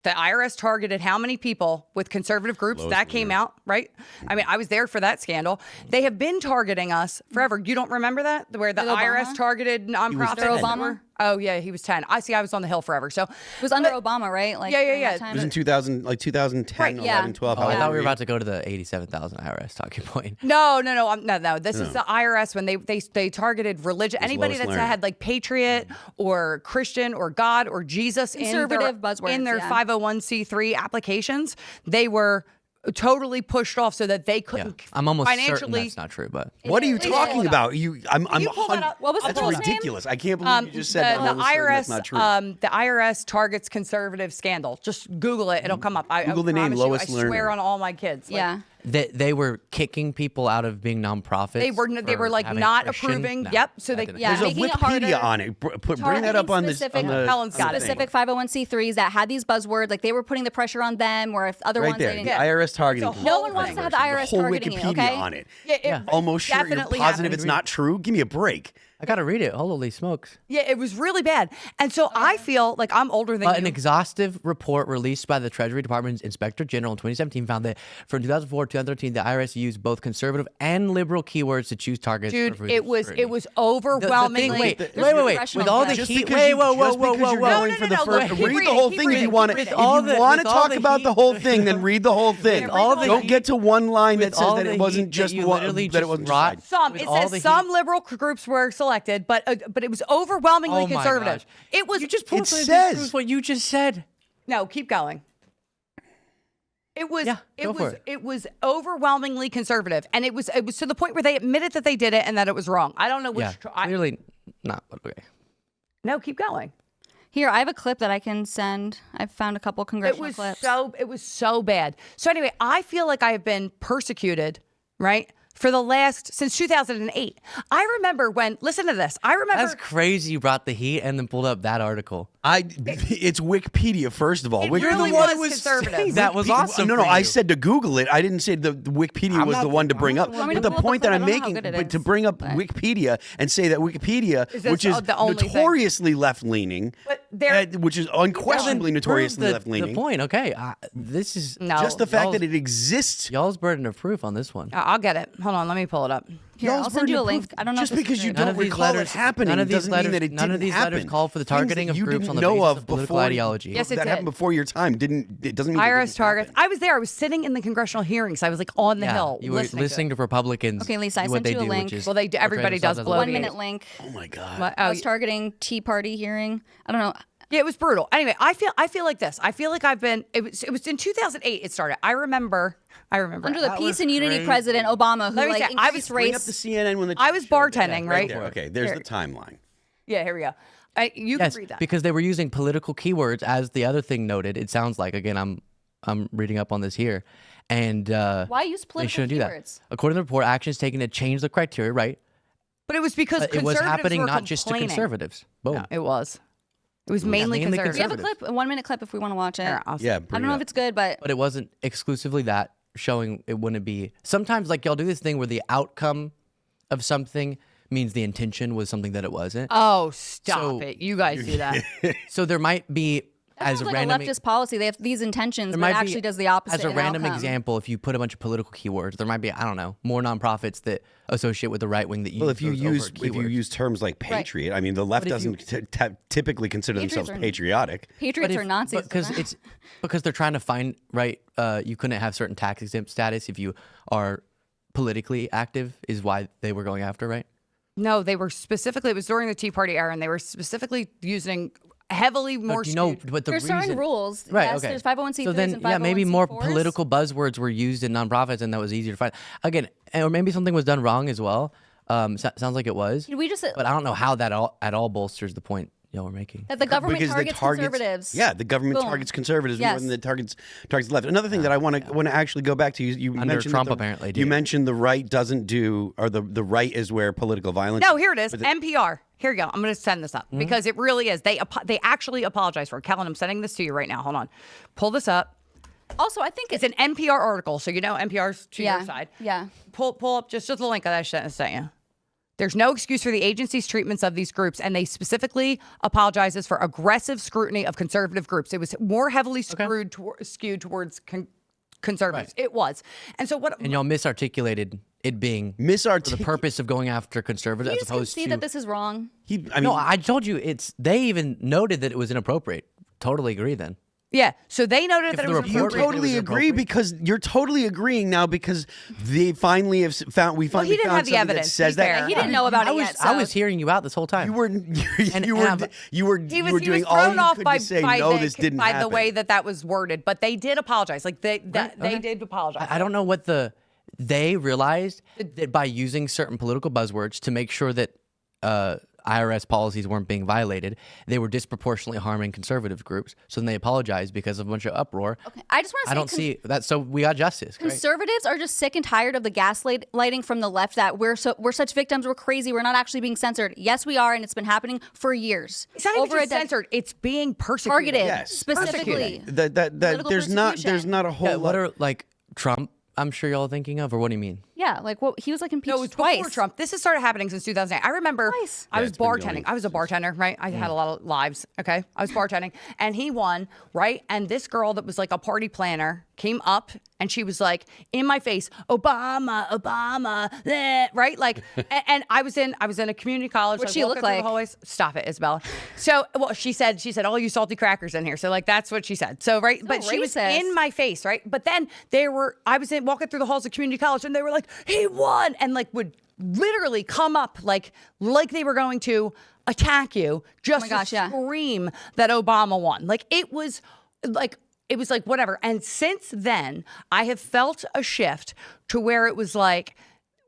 The IRS targeted how many people with conservative groups? That came out, right? I mean, I was there for that scandal. They have been targeting us forever. You don't remember that? Where the IRS targeted nonprofits? Obama? Oh, yeah, he was 10. I was on the Hill forever. So it was under Obama, right? Like, yeah. It was in 2010, Right, 11, 12. Oh, I thought we were about to go to the 87,000 IRS talking point. No. This is the IRS when they targeted religion. Anybody that had like patriot or Christian or God or Jesus conservative buzzwords in their 501c3 applications, they were totally pushed off so that they couldn't. I'm almost financially. certain that's not true, but What are you talking about? I'm pull that up? What was that's the full name? ridiculous. I can't believe you just said that. The I'm almost certain IRS, that's not true. the IRS targets conservative scandal. Just Google it; it'll come up. Google the name Lois Lerner. I swear on all my kids. Yeah. they were kicking people out of being nonprofits. They were like not approving. No, yep. So they There's a making it Wikipedia harder. on it. Bring that up on this. Helen's got it. Specific 501c3s that had these buzzwords, like they were putting the pressure on them, where if other Right ones there, they the didn't. IRS targeting. No one wants to have the IRS whole targeting Wikipedia you, okay? on it. Yeah, Almost sure you're definitely positive happened. it's not true. Give me a break. I gotta read it. Holy smokes! Yeah, it was really bad. And so I feel like I'm older than An you. exhaustive report released by the Treasury Department's Inspector General in 2017 found that from 2004 to 2013, the IRS used both conservative and liberal keywords to choose targets. Dude, for it was scrutiny. overwhelmingly. Wait. With all the Just heat. because Wait, you- whoa, just because you're going for the first. Keep Read the whole reading, thing if you want to. keep If reading. you want to With all talk the about heat- the whole thing, then read the whole thing. all the Don't heat- get to one line that with says all that the it wasn't heat just that you one. literally That it just wasn't brought. just one. It all the says heat- some liberal groups were selected, but it was overwhelmingly Oh my conservative. gosh. It was. You just pulled It something says- that proves what you just said. No, keep going. It was Yeah, go for it. it was overwhelmingly conservative, and it was to the point where they admitted that they did it and that it was wrong. I don't know which. Yeah, clearly not. Okay. No, keep going. Here, I have a clip that I can send. I've found a couple congressional clips. It was so bad. So anyway, I feel like I have been persecuted, right? For the since 2008. I remember listen to this. I remember. That's crazy. You brought the heat and then pulled up that article. It's Wikipedia, first of all. It You're really the one was who conservative. saying That was awesome No, for I you. said to Google it. I didn't say the Wikipedia was the one to bring up. want me But to the pull up point the that clip? I'm I don't know how making, good it but to is, bring up but- Wikipedia and say that Wikipedia, Is which is the only thing? notoriously left-leaning, But there- which is unquestionably notoriously Prove left-leaning, The point. Okay. This is No. just the fact Y'all's- that it exists. y'all's burden of proof on this one. I'll get it. Hold on, let me pull it up. Here, Y'all's I'll send you a burden of link. proof. I don't know Just if this is because you true. don't recall it happening none of these doesn't letters, mean that it none didn't of these happen. letters call for the Things that targeting of you groups didn't on the know basis of of political before ideology. Yes, it that did. happened before your time. It doesn't mean IRS it targets. I was there. I was sitting in the congressional hearings. I was like on the Hill. You were listening to Republicans. Okay, Lisa, I what sent they you a do, link. which is Well, everybody portray does themselves as blow a- 1 the minute link. Oh my God. What- I was targeting Tea Party hearing. I don't know. Yeah, it was brutal. Anyway, I feel like this. I feel like I've been. It was in 2008. It started. I remember. Under the That peace was and unity crazy. president Obama, who Let me like say, I was increased Bring up race. the CNN when the I was showed it. bartending, right? there. Okay, there's the timeline. Yeah, here we go. You Yes, can read that. because they were using political keywords, as the other thing noted. It sounds like, again, I'm reading up on this here, and Why use they political shouldn't do that. keywords? According to the report, actions taken to change the criteria, right? But it was because It was conservatives happening were not just to complaining. conservatives. Boom. No, it was. It was mainly mainly conservative. We have a clip, a 1 minute clip if we want to watch it. Here, I'll Yeah, I bring don't it know up. if it's good, but But it wasn't exclusively that, showing it wouldn't be. Sometimes, like, y'all do this thing where the outcome of something means the intention was something that it wasn't. Oh, stop So- it! You guys do that. So there might be, that as sounds a like random a leftist policy. They have these intentions, there but it might actually be, does the opposite. as a in random outcome. example, if you put a bunch of political keywords, there might be, I don't know, more nonprofits that associate with the right wing that use Well, if you those overt keywords. use terms like patriot, I mean, the left if doesn't typically consider Patriots themselves are- patriotic. Patriots are Nazis. because they're trying to find you couldn't have certain tax exempt status if you are politically active, is why they were going after, right? No, they were specifically. It was during the Tea Party era, and they were specifically using heavily more. But the There's reason, certain rules. right? Yes, okay. there's 501c3s so then, and yeah, maybe more 501c4s. political buzzwords were used in nonprofits, and that was easier to find. Again, or maybe something was done wrong as well. Sounds like it was. Did we just But I don't know how that at all bolsters the point y'all were making. that the government Because targets conservatives? Yeah, the government Boom. targets conservatives Yes. more than it targets the left. Another thing that I want to actually go back to, you Under mentioned Trump that apparently you did. mentioned the right doesn't do, or the right is where political violence. No, here it is. NPR. Here you go. I'm going to send this up Mm-hmm. because it really is. They actually apologize for it. Kellen, I'm sending this to you right now. Hold on. Pull this up. Also, I think It's an NPR article, so you know NPR's to yeah, your side. yeah. Pull up just the link that I sent you. There's no excuse for the agency's treatments of these groups, and they specifically apologizes for aggressive scrutiny of conservative groups. It was more heavily skewed towards conservatives. It was. And so what? And y'all misarticulated it being for the purpose of going after conservatives You as opposed see to. that this is wrong. No, I told you they even noted that it was inappropriate. Totally agree then. Yeah, so they noted that it was You totally agree because you're totally agreeing now because they finally have found. We finally he didn't found have the something evidence, that says to be fair. that He didn't know about it yet. I was hearing you out this whole time. you were He was doing all thrown you off could by, to say by no, the, this didn't by happen. the way that was worded, but they did apologize. Like they did apologize. I don't know what they realized that by using certain political buzzwords to make sure that IRS policies weren't being violated, they were disproportionately harming conservative groups. So then they apologized because of a bunch of uproar. Okay, I just want to say I don't see that. So we got justice. Great. Conservatives are just sick and tired of the gaslighting from the left that we're such victims, we're crazy, we're not actually being censored. Yes, we are, and it's been happening for years. It's not even just censored; it's being persecuted. Targeted, Yes, specifically. There's not a whole lot. What are like Trump? I'm sure y'all are thinking of, or what do you mean? Yeah, like what he was like impeached No, it was twice. before Trump. This has started happening since 2008. I remember Twice. I was it's been bartending. going I was a bartender, right? I had a lot of lives, okay? I was bartending, and he won, right? And this girl that was like a party planner came up, and she was like, in my face, Obama, right? Like, and I was in a community college. What'd like, she look walking through the like? hallways. Stop it, Isabella. So, well, she said, all you salty crackers in here. So, like, that's what she said. So, right, but she was racist. in my face, right? But then I was walking through the halls of community college, and they were like, he won, and like would literally come up like they were going to attack you just to scream that Obama won. Like it was like whatever. And since then, I have felt a shift to where it was like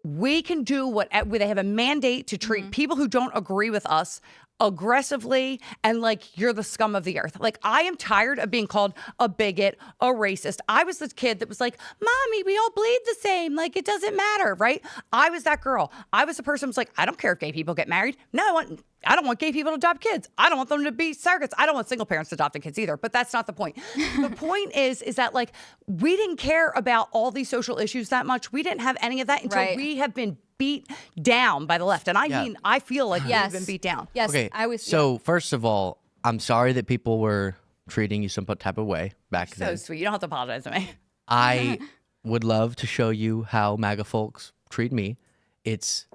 we can do where they have a mandate to treat people who don't agree with us aggressively and like you're the scum of the earth. Like I am tired of being called a bigot, a racist. I was the kid that was like, Mommy, we all bleed the same. Like it doesn't matter, right? I was that girl. I was the person who was like, I don't care if gay people get married. No, I don't want gay people to adopt kids. I don't want them to be surrogates. I don't want single parents to adopt kids either. But that's not the point. The point is that like we didn't care about all these social issues that much. We didn't have any of that until we have been beat down by the left. And I mean, I feel like we've been beat down. Yes. Okay. So first of all, I'm sorry that people were treating you some type of way back then. So sweet. You don't have to apologize to me. I would love to show you how MAGA folks treat me. It's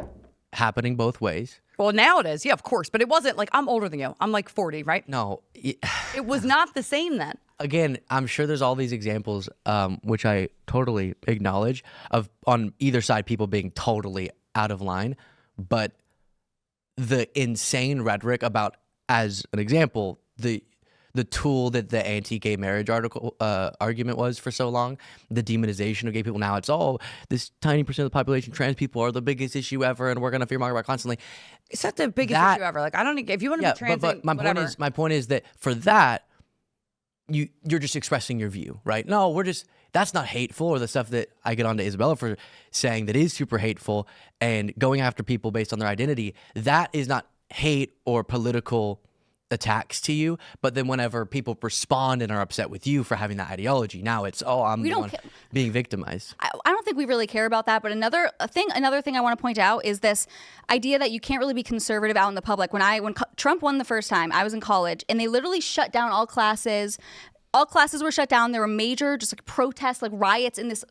happening both ways. Well, now it is. Yeah, of course. But it wasn't like I'm older than you. I'm like 40, right? No. It was not the same then. Again, I'm sure there's all these examples, which I totally acknowledge, of on either side people being totally out of line. But the insane rhetoric about, as an example, the tool that the anti-gay marriage argument was for so long, the demonization of gay people. Now it's this tiny percent of the population, trans people are the biggest issue ever, and we're gonna fear monger about constantly. It's not the biggest issue ever. Like I don't. If you want to be trans, but my point is that for that, you're just expressing your view, right? No, that's not hateful, or the stuff that I get on to Isabella for saying that is super hateful and going after people based on their identity. That is not hate or political attacks to you, but then whenever people respond and are upset with you for having that ideology, now it's I'm the one being victimized. I don't think we really care about that. But another thing I want to point out is this idea that you can't really be conservative out in the public. When Trump won the first time, I was in college, and they literally shut down all classes. All classes were shut down. There were major just like protests, like riots in this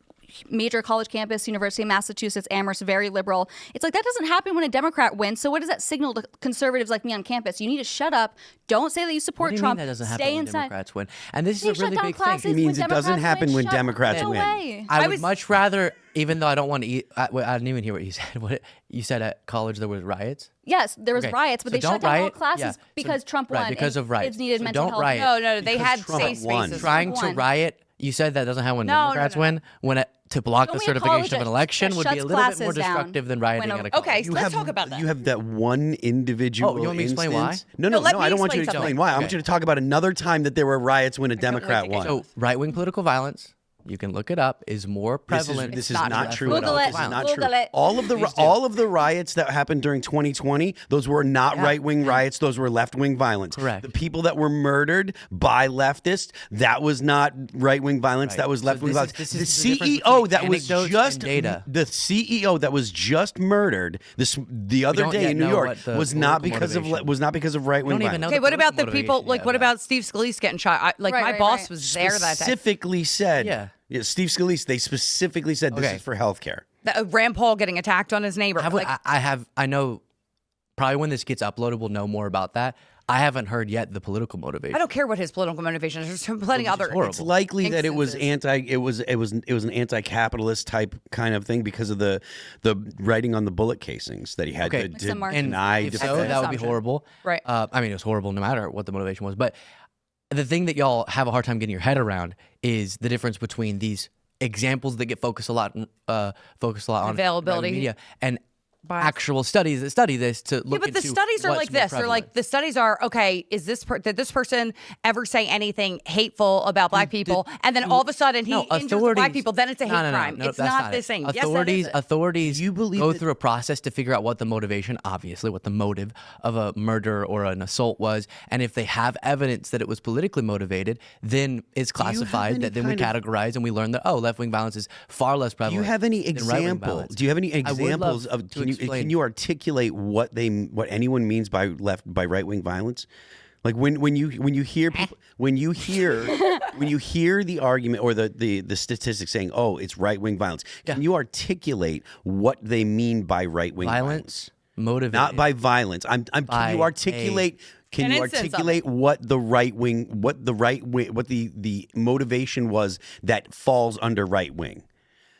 major college campus, University of Massachusetts, Amherst, very liberal. It's like that doesn't happen when a Democrat wins. So what does that signal to conservatives like me on campus? You need to shut up. Don't say that you support Trump. That doesn't Stay happen when inside. Democrats win. And this is a really big thing. He means it doesn't happen when Democrats win. Way. I would much rather, even though I don't want to eat, I didn't even hear what you said. What you said at college there was riots? Yes, there was riots, but So they shut don't down all riot. classes because Trump won. Because of riots. Kids needed So mental don't health. riot. No, they had Trump safe won. spaces. Trying to riot, you said that doesn't happen when Democrats win. To block the Only a certification of college an election that would be a shuts little bit more classes down destructive than rioting when at a college. Okay, so let's talk about that. You have that one individual. Oh, you want me to explain instance. why? No, let me I don't want you to explain explain something. why. I want you to talk about another time that there were riots when a Democrat won. So right-wing political violence, you can look it up, is more prevalent. This is not not true. true at all. Google it. This is not Google true. it. All of the riots that happened during 2020, those were not right-wing riots. Those were left-wing violence. Correct. The people that were murdered by leftists, that was not right-wing violence. Right. That was So left-wing this violence. is The the difference CEO between that was anecdotes just and data. the CEO that was just murdered the other don't day yet in New know York what the was not political because of motivation. right-wing We don't violence. even know Okay, the what about the political people? motivation Like, yet, what but- about Steve Scalise getting shot? My Right, boss right. was there that day. Specifically said, Yeah. Steve Scalise. They specifically said this Okay. is for healthcare. Rand Paul getting attacked on his neighbor. I know probably when this gets uploaded, we'll know more about that. I haven't heard yet the political motivation. I don't care what his political motivation is. There's plenty other. horrible. It's likely that it was instances. it was an anti-capitalist type kind of thing because of the writing on the bullet casings that he had Okay. to Some market- And deny. if defend. so, that would be assumption. horrible. Right. I mean, it was horrible no matter what the motivation was. But the thing that y'all have a hard time getting your head around is the difference between these examples that get focused a lot on Availability. media and Bias. actual studies that study this to look Yeah, but the into studies are what's like more this. They're like prevalent. the studies are okay. Is this did this person ever say anything hateful about black people? And then all of a sudden he injures the black people. Then it's a hate crime. It's that's not the it. same. Authorities, Yes, that is it. authorities You believe go that- through a process to figure out what the motivation, obviously, what the motive of a murder or an assault was, and if they have evidence that it was politically motivated, then it's classified. any That then we kind of- categorize and we learn that left-wing violence is far less Do prevalent. you have any than right-wing example? violence. Do you have any I would examples love of? to Can explain. you articulate what anyone means by right-wing violence? Like when you hear people, when you hear the argument or the statistics saying, oh, it's right-wing violence. Can you articulate what they mean by right-wing violence motivated? Not by violence. Can By you articulate? Can An you instance of articulate what the right wing, what the motivation was that falls under right wing?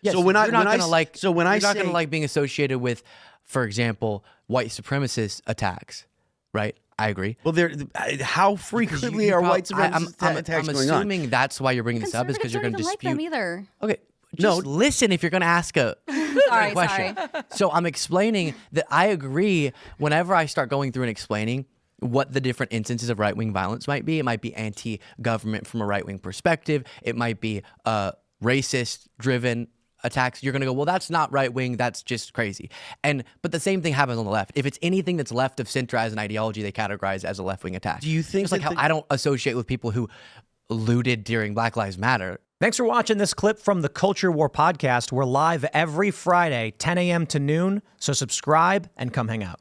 Yes, so when you're I not when I gonna like so when I you're not say gonna like being associated with, for example, white supremacist attacks, right? I agree. well, how frequently are white supremacist attacks I'm going on? assuming that's why you're bringing this up is because you're going to Conservatives don't dispute. even like them either. Okay, No. just listen if you're going to ask a Sorry, question. sorry. So I'm explaining that I agree. Whenever I start going through and explaining what the different instances of right-wing violence might be, it might be anti-government from a right-wing perspective. It might be racist-driven attacks. You're going to go, well, that's not right-wing. That's just crazy. But the same thing happens on the left. If it's anything that's left of center as an ideology, they categorize as a left-wing attack. Do you think just like that how I don't associate with people who looted during Black Lives Matter? Thanks for watching this clip from the Culture War podcast. We're live every Friday, 10 a.m. to noon, so subscribe and come hang out.